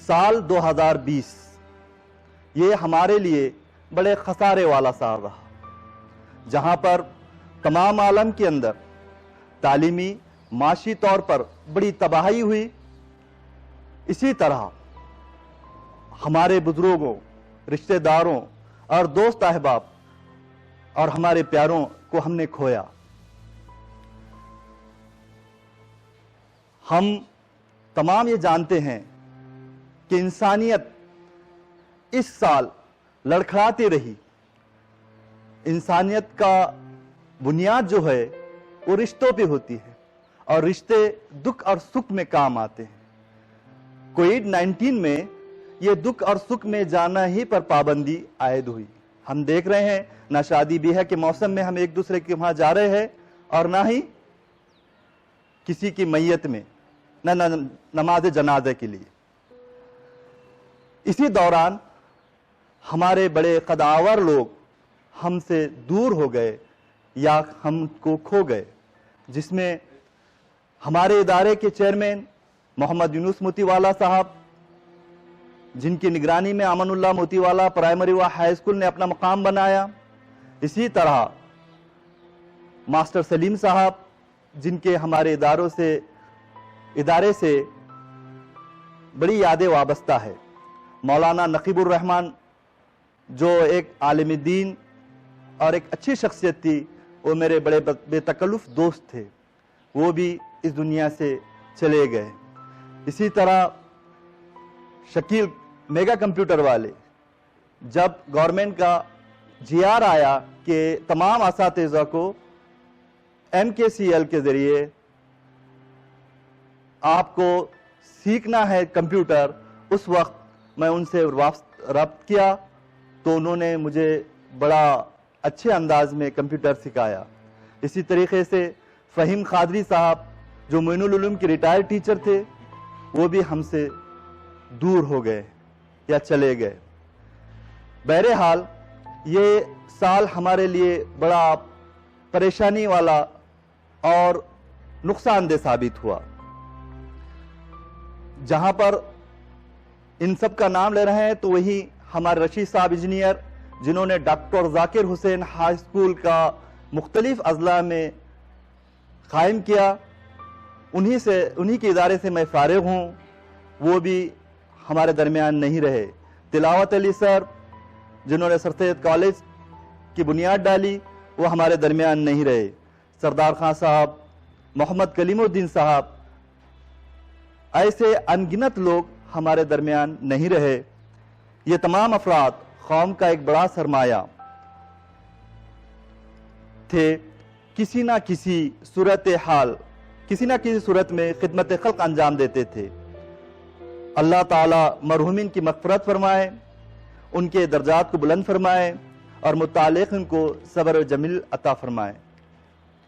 سال 2020 یہ ہمارے لیے بڑے خسارے والا سال رہا، جہاں پر تمام عالم کے اندر تعلیمی معاشی طور پر بڑی تباہی ہوئی۔ اسی طرح ہمارے بزرگوں، رشتہ داروں اور دوست احباب اور ہمارے پیاروں کو ہم نے کھویا۔ ہم تمام یہ جانتے ہیں کہ انسانیت اس سال لڑکھڑاتی رہی۔ انسانیت کا بنیاد جو ہے وہ رشتوں پہ ہوتی ہے، اور رشتے دکھ اور سکھ میں کام آتے ہیں۔ کووڈ-19 میں یہ دکھ اور سکھ میں جانا ہی پر پابندی عائد ہوئی۔ ہم دیکھ رہے ہیں نہ شادی بیاہ کے موسم میں ہم ایک دوسرے کے وہاں جا رہے ہیں، اور نہ ہی کسی کی میت میں، نہ نماز جنازہ کے لیے۔ اسی دوران ہمارے بڑے قداور لوگ ہم سے دور ہو گئے یا ہم کو کھو گئے، جس میں ہمارے ادارے کے چیئرمین محمد یونس موتی والا صاحب، جن کی نگرانی میں امن اللہ موتی والا پرائمری و ہائی اسکول نے اپنا مقام بنایا۔ اسی طرح ماسٹر سلیم صاحب، جن کے ہمارے ادارے سے بڑی یادیں وابستہ ہے۔ مولانا نقیب الرحمن، جو ایک عالم دین اور ایک اچھی شخصیت تھی، وہ میرے بڑے بے تکلف دوست تھے، وہ بھی اس دنیا سے چلے گئے۔ اسی طرح شکیل میگا کمپیوٹر والے، جب گورنمنٹ کا جی آر آیا کہ تمام اساتذہ کو MKCL کے ذریعے آپ کو سیکھنا ہے کمپیوٹر، اس وقت میں ان سے رابطہ کیا تو انہوں نے مجھے بڑا اچھے انداز میں کمپیوٹر سکھایا۔ اسی طریقے سے فہیم قادری صاحب، جو معین العلوم کے ریٹائر ٹیچر تھے، وہ بھی ہم سے دور ہو گئے یا چلے گئے۔ بہرحال یہ سال ہمارے لیے بڑا پریشانی والا اور نقصان دہ ثابت ہوا۔ جہاں پر ان سب کا نام لے رہے ہیں تو وہی ہمارے رشید صاحب انجینئر، جنہوں نے ڈاکٹر ذاکر حسین ہائی اسکول کا مختلف اضلاع میں قائم کیا، انہی کے ادارے سے میں فارغ ہوں، وہ بھی ہمارے درمیان نہیں رہے۔ تلاوت علی سر، جنہوں نے سر سید کالج کی بنیاد ڈالی، وہ ہمارے درمیان نہیں رہے۔ سردار خان صاحب، محمد کلیم الدین صاحب، ایسے انگنت لوگ ہمارے درمیان نہیں رہے۔ یہ تمام افراد قوم کا ایک بڑا سرمایہ تھے، کسی نہ کسی صورت میں خدمت خلق انجام دیتے تھے۔ اللہ تعالیٰ مرحومین کی مغفرت فرمائے، ان کے درجات کو بلند فرمائے، اور متعلقین کو صبر و جمیل عطا فرمائے۔